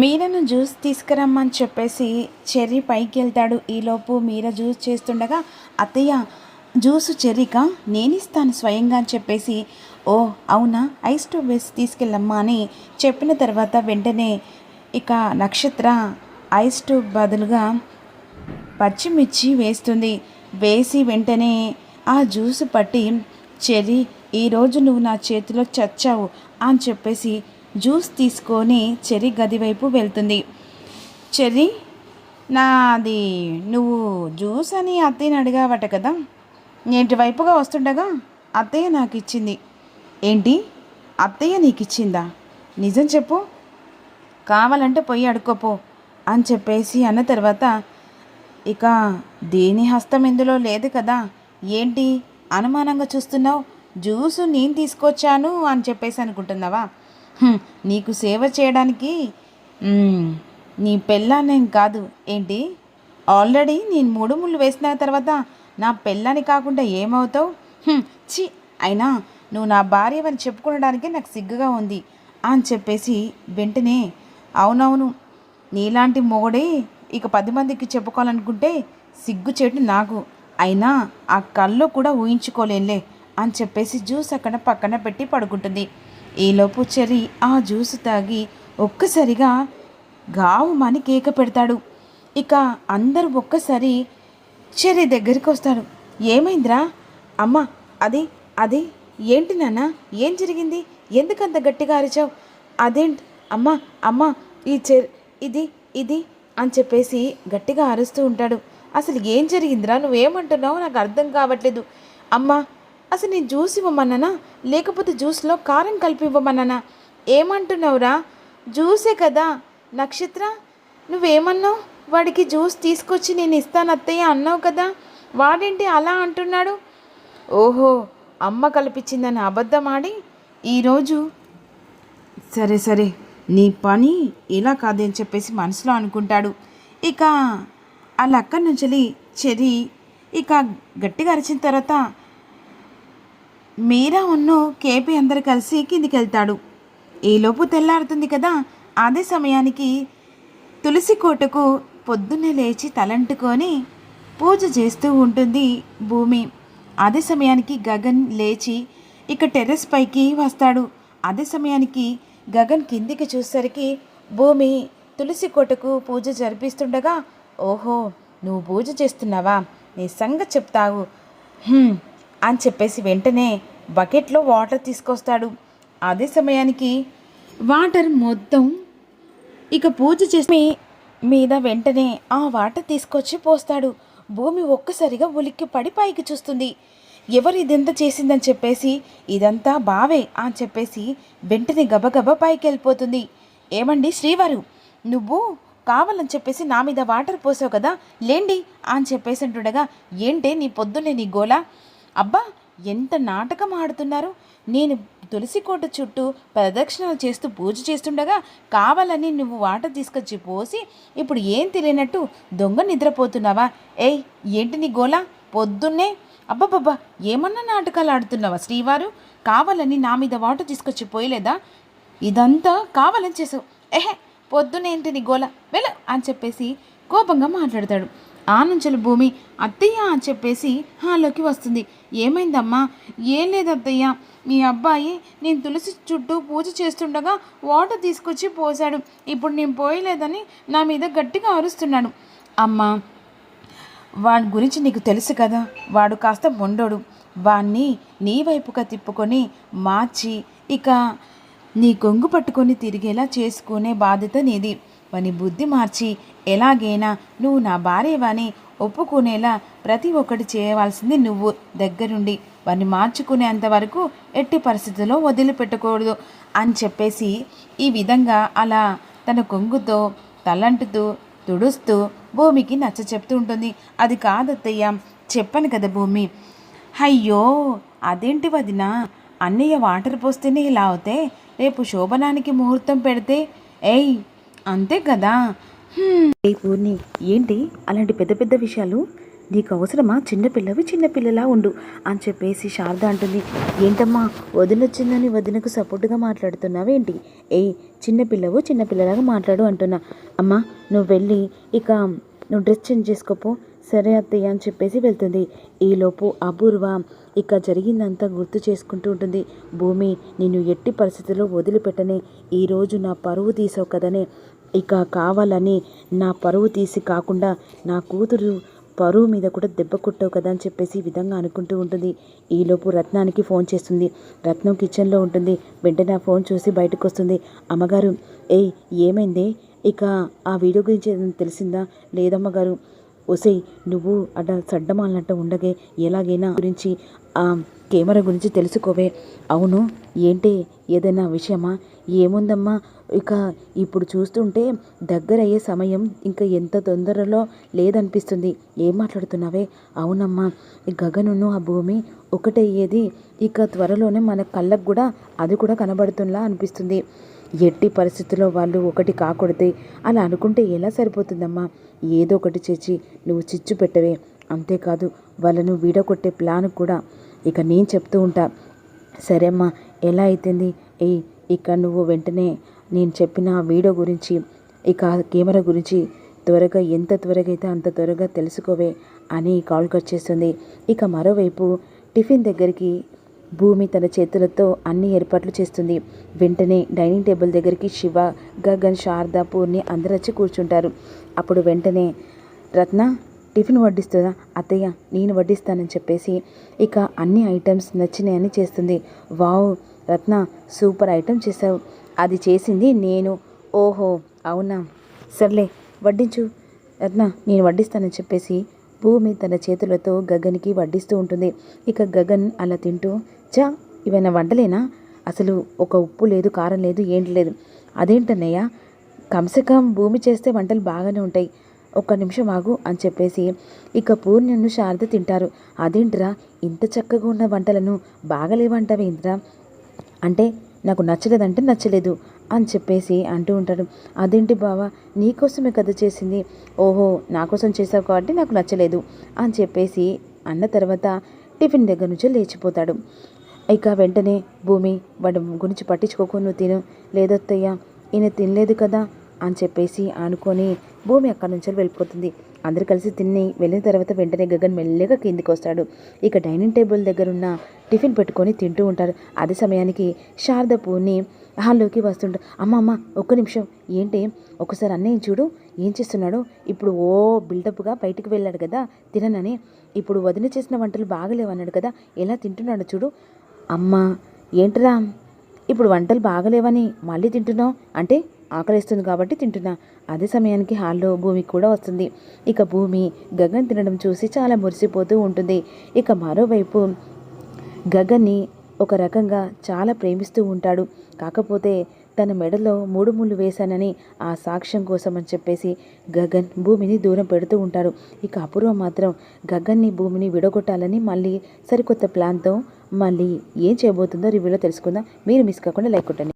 మీరను juice తీసుకురమ్మని చెప్పేసి cherry పైకి వెళ్తాడు. ఈలోపు మీర జ్యూస్ చేస్తుండగా అత్తయ్య జ్యూసు చెర్రీకా నేనిస్తాను స్వయంగా అని చెప్పేసి, ఓ అవునా ఐస్ టు వేసి తీసుకెళ్ళమ్మా అని చెప్పిన తర్వాత వెంటనే ఇక నక్షత్ర ఐస్ టు బదులుగా పచ్చిమిర్చి వేస్తుంది. వేసి వెంటనే ఆ జ్యూస్ పట్టి, చెర్రీ ఈరోజు నువ్వు నా చేతిలో చచ్చావు అని చెప్పేసి జ్యూస్ తీసుకొని చెర్రీ గది వైపు వెళ్తుంది. చెర్రీ నాది నువ్వు జ్యూస్ అని అత్తయ్యని అడిగావట కదా, నేటి వైపుగా వస్తుండగా అత్తయ్య నాకు ఇచ్చింది. ఏంటి అత్తయ్య నీకు ఇచ్చిందా? నిజం చెప్పు, కావాలంటే పొయ్యి అడుక్కోపో అని చెప్పేసి అన్న తర్వాత, ఇక దేని హస్తం ఇందులో లేదు కదా, ఏంటి అనుమానంగా చూస్తున్నావు? జ్యూసు నేను తీసుకొచ్చాను అని చెప్పేసి అనుకుంటున్నావా? నీకు సేవ చేయడానికి నీ పెళ్ళాన్నేం కాదు ఏంటి? ఆల్రెడీ నేను 3 ముళ్ళు వేసిన తర్వాత నా పెళ్ళాన్ని కాకుండా ఏమవుతావు? చి అయినా నువ్వు నా భార్యవని చెప్పుకోవడానికి నాకు సిగ్గుగా ఉంది అని చెప్పేసి వెంటనే, అవునవును నీలాంటి మొగుడే ఇక 10 మందికి చెప్పుకోవాలనుకుంటే సిగ్గుచేటు నాకు, అయినా ఆ కల్లో కూడా ఊహించుకోలేనులే అని చెప్పేసి జ్యూస్ అక్కడ పక్కన పెట్టి పడుకుంటుంది. ఈలోపు చెర్రీ ఆ జ్యూస్ తాగి ఒక్కసారిగా గావుమని కేక పెడతాడు. ఇక అందరూ ఒక్కసారి చెర్రీ దగ్గరికి వస్తాడు. ఏమైందిరా అమ్మ? అది అది ఏంటి నాన్న, ఏం జరిగింది? ఎందుకంత గట్టిగా అరిచావు? అదేంటి అమ్మ అమ్మ ఈ ఇది ఇది అని చెప్పేసి గట్టిగా అరుస్తూ ఉంటాడు. అసలు ఏం జరిగిందిరా, నువ్వేమంటున్నావు నాకు అర్థం కావట్లేదు. అమ్మ అసలు నేను జ్యూస్ ఇవ్వమన్నానా లేకపోతే జ్యూస్లో కారం కలిపి ఇవ్వమన్నానా? ఏమంటున్నావురా? జ్యూసే కదా నక్షత్ర, నువ్వేమన్నావు? వాడికి జ్యూస్ తీసుకొచ్చి నేను ఇస్తాను అత్తయ్య అన్నావు కదా, వాడేంటి అలా అంటున్నాడు? ఓహో అమ్మ కల్పించిందని అబద్ధం ఆడి ఈరోజు సరే సరే నీ పని ఇలా కాదని చెప్పేసి మనసులో అనుకుంటాడు. ఇక అలా అక్కడి నుంచి చెర్రీ ఇక గట్టిగా అరిచిన తర్వాత మీరా ఉన్ను కేపీ అందరు కలిసి కిందికి వెళ్తాడు. ఈలోపు తెల్లారుతుంది కదా, అదే సమయానికి తులసి కోటకు పొద్దున్నే లేచి తలంటుకొని పూజ చేస్తూ ఉంటుంది భూమి. అదే సమయానికి గగన్ లేచి ఇక టెర్రస్ పైకి వస్తాడు. అదే సమయానికి గగన్ కిందికి చూసేసరికి భూమి తులసి కోటకు పూజ జరిపిస్తుండగా, ఓహో నువ్వు పూజ చేస్తున్నావా, నీ సంగతి చెప్తావు అని చెప్పేసి వెంటనే బకెట్లో వాటర్ తీసుకొస్తాడు. అదే సమయానికి వాటర్ మొత్తం ఇక పూజ చేసి మీద వెంటనే ఆ వాటర్ తీసుకొచ్చి పోస్తాడు. భూమి ఒక్కసారిగా ఉలిక్కి పడి పైకి చూస్తుంది. ఎవరు ఇదంతా చేసిందని చెప్పేసి, ఇదంతా బావే అని చెప్పేసి వెంటనే గబగబా పైకి వెళ్ళిపోతుంది. ఏమండి శ్రీవారు, నువ్వు కావాలని చెప్పేసి నా మీద వాటర్ పోసావు కదా, లేండి అని చెప్పేసి అంటుండగా, ఏంటే నీ పొద్దున్నే నీ గోలా? అబ్బా ఎంత నాటకం ఆడుతున్నారు, నేను తులసి కోట చుట్టూ ప్రదక్షిణలు చేస్తూ పూజ చేస్తుండగా కావాలని నువ్వు వాటర్ తీసుకొచ్చి పోసి ఇప్పుడు ఏం తెలియనట్టు దొంగ నిద్రపోతున్నావా? ఏయ్ ఏంటి నీ గోలా పొద్దున్నే? అబ్బబ్బబ్బా ఏమన్నా నాటకాలు ఆడుతున్నావా శ్రీవారు? కావాలని నా మీద వాటర్ తీసుకొచ్చి పోయలేదా? ఇదంతా కావాలని చేసావు. ఏహే పొద్దునేంటి నీ గోల వెళ్ళ అని చెప్పేసి కోపంగా మాట్లాడతాడు. ఆ నుంచెలు భూమి అత్తయ్య అని చెప్పేసి హాల్లోకి వస్తుంది. ఏమైందమ్మా? ఏం లేదు అత్తయ్య, మీ అబ్బాయి నేను తులసి చుట్టూ పూజ చేస్తుండగా వాటర్ తీసుకొచ్చి పోసాడు, ఇప్పుడు నేను పోయలేదని నా మీద గట్టిగా అరుస్తున్నాడు. అమ్మా వాడి గురించి నీకు తెలుసు కదా, వాడు కాస్త మొండోడు, వాణ్ణి నీ వైపుగా తిప్పుకొని మార్చి ఇక నీ కొంగు పట్టుకొని తిరిగేలా చేసుకునే బాధ్యత నీది. వాని బుద్ధి మార్చి ఎలాగైనా నువ్వు నా భార్యవాని ఒప్పుకునేలా ప్రతి ఒక్కటి చేయవలసింది నువ్వు దగ్గరుండి వాడిని మార్చుకునేంతవరకు ఎట్టి పరిస్థితుల్లో వదిలిపెట్టకూడదు అని చెప్పేసి ఈ విధంగా అలా తన కొంగుతో తలంటుతూ తుడుస్తూ భూమికి నచ్చ చెప్తూ ఉంటుంది. అది కాదత్తయ్య, చెప్పాను కదా భూమి. అయ్యో అదేంటి వదినా, అన్నయ్య వాటర్ పోస్తేనే ఇలా అవుతే రేపు శోభనానికి ముహూర్తం పెడితే ఏయ్ అంతే కదా. పూర్ణి ఏంటి అలాంటి పెద్ద పెద్ద విషయాలు నీకు అవసరమా? చిన్నపిల్లలా ఉండు అని చెప్పేసి శారద అంటుంది. ఏంటమ్మా వదినొచ్చిందని వదినకు సపోర్టుగా మాట్లాడుతున్నావేంటి? చిన్నపిల్లలాగా మాట్లాడు అంటున్నా. అమ్మా నువ్వు వెళ్ళి ఇక నువ్వు డ్రెస్ చేంజ్ చేసుకోపో. సరే అత్తయ్య అని చెప్పేసి వెళ్తుంది. ఈలోపు అపూర్వ ఇక జరిగిందంతా గుర్తు చేసుకుంటూ ఉంటుంది. భూమి నిన్ను ఎట్టి పరిస్థితుల్లో వదిలిపెట్టనే, ఈరోజు నా పరువు తీసావు కదనే, ఇక కావాలని నా పరువు తీసి కాకుండా నా కూతురు పరువు మీద కూడా దెబ్బ కొట్టావు కదా అని చెప్పేసి ఈ విధంగా అనుకుంటూ ఉంటుంది. ఈలోపు రత్నానికి ఫోన్ చేస్తుంది. రత్నం కిచెన్లో ఉంటుంది. వెంటనే ఆ ఫోన్ చూసి బయటకు వస్తుంది. అమ్మగారు ఏమైంది? ఇక ఆ వీడియో గురించి ఏదైనా తెలిసిందా? లేదమ్మగారు. ఒసేయ్ నువ్వు అట్లా సడ్డమాలన్నట్ట ఉండగే, ఎలాగైనా గురించి ఆ కెమెరా గురించి తెలుసుకోవే. అవును ఏంటి, ఏదైనా విషయమా? ఏముందమ్మా, ఇక ఇప్పుడు చూస్తుంటే దగ్గరయ్యే సమయం ఇంకా ఎంత తొందరలో లేదనిపిస్తుంది. ఏం మాట్లాడుతున్నావే? అవునమ్మా, ఈ గగనును ఆ భూమి ఒకటయ్యేది ఇక త్వరలోనే మన కళ్ళకు కూడా అది కూడా కనబడుతుందా అనిపిస్తుంది. ఎట్టి పరిస్థితుల్లో వాళ్ళు ఒకటి కాకూడదే. అలా అనుకుంటే ఎలా సరిపోతుందమ్మా? ఏదో ఒకటి చేసి నువ్వు చిచ్చు పెట్టవే. అంతేకాదు వాళ్ళను వీడగొట్టే ప్లాన్ కూడా ఇక నేను చెప్తూ ఉంటా. సరే అమ్మా, ఎలా అవుతుంది? ఇక నువ్వు వెంటనే నేను చెప్పిన వీడియో గురించి ఇక కెమెరా గురించి త్వరగా, ఎంత త్వరగా అయితే అంత త్వరగా తెలుసుకోవే అని కాల్ కట్ చేస్తుంది. ఇక మరోవైపు టిఫిన్ దగ్గరికి భూమి తన చేతులతో అన్ని ఏర్పాట్లు చేస్తుంది. వెంటనే డైనింగ్ టేబుల్ దగ్గరికి శివ, గగన్, శారద, పూర్ణి అందరూ వచ్చి కూర్చుంటారు. అప్పుడు వెంటనే రత్న టిఫిన్ వడ్డిస్తుందా? అత్తయ్య నేను వడ్డిస్తానని చెప్పేసి ఇక అన్ని ఐటమ్స్ నచ్చినాయని చేస్తుంది. వావ్ రత్న సూపర్ ఐటమ్ చేసావు. అది చేసింది నేను. ఓహో అవునా, సర్లే వడ్డించు రత్న, నేను వడ్డిస్తానని చెప్పేసి భూమి తన చేతులతో గగన్కి వడ్డిస్తూ ఉంటుంది. ఇక గగన్ అలా తింటూ, ఇవైనా వంటలేనా? అసలు ఒక ఉప్పు లేదు, కారం లేదు, ఏంటి లేదు. అదేంటన్నయ్య, కమ్సకం భూమి చేస్తే వంటలు బాగానే ఉంటాయి, ఒక్క నిమిషం ఆగు అని చెప్పేసి ఇక పూర్ణ్యను శారద తింటారు. అదేంటిరా ఇంత చక్కగా ఉన్న వంటలను బాగలేవంటావేంద్రా అంటే, నాకు నచ్చలేదంటే నచ్చలేదు అని చెప్పేసి అంటూ ఉంటాడు. అదేంటి బావా, నీకోసమే కదా చేసింది. ఓహో నా కోసం చేసావు కాబట్టి నాకు నచ్చలేదు అని చెప్పేసి అన్న తర్వాత టిఫిన్ దగ్గర నుంచి లేచిపోతాడు. ఇక వెంటనే భూమి వాడి గురించి పట్టించుకోకు, నువ్వు తిను. లేదత్తయ్య ఈయన తినలేదు కదా అని చెప్పేసి అనుకొని భూమి అక్కడి నుంచి వెళ్ళిపోతుంది. అందరు కలిసి తిని వెళ్ళిన తర్వాత వెంటనే గగన్ మెల్లగా కిందికి వస్తాడు. ఇక డైనింగ్ టేబుల్ దగ్గర ఉన్న టిఫిన్ పెట్టుకొని తింటూ ఉంటారు. అదే సమయానికి శారద పూర్ణి హాల్లోకి వస్తుంటారు. అమ్మ ఒక్క నిమిషం, ఏంటి ఒకసారి అన్నయ్య చూడు ఏం చేస్తున్నాడో. ఇప్పుడు బిల్డప్గా బయటికి వెళ్ళాడు కదా తిననని, ఇప్పుడు వదిన చేసిన వంటలు బాగలేవన్నాడు కదా, ఎలా తింటున్నాడు చూడు. అమ్మ ఏంట్రా ఇప్పుడు వంటలు బాగలేవని మళ్ళీ తింటున్నావు అంటే? ఆకలిస్తుంది కాబట్టి తింటున్నా. అదే సమయానికి హాల్లో భూమి కూడా వస్తుంది. ఇక భూమి గగన్ తినడం చూసి చాలా మురిసిపోతూ ఉంటుంది. ఇక మరోవైపు గగన్ని ఒక రకంగా చాలా ప్రేమిస్తూ ఉంటాడు. కాకపోతే తన మెడలో 3 ముళ్ళు వేశానని ఆ సాక్ష్యం కోసం అని చెప్పేసి గగన్ భూమిని దూరం పెడుతూ ఉంటాడు. ఇక అపూర్వ మాత్రం గగన్ని భూమిని విడగొట్టాలని మళ్ళీ సరికొత్త ప్లాన్తో మళ్ళీ ఏం చేయబోతుందో రివ్యూలో తెలుసుకుందాం. మీరు మిస్ కాకుండా లైక్ కొట్టండి.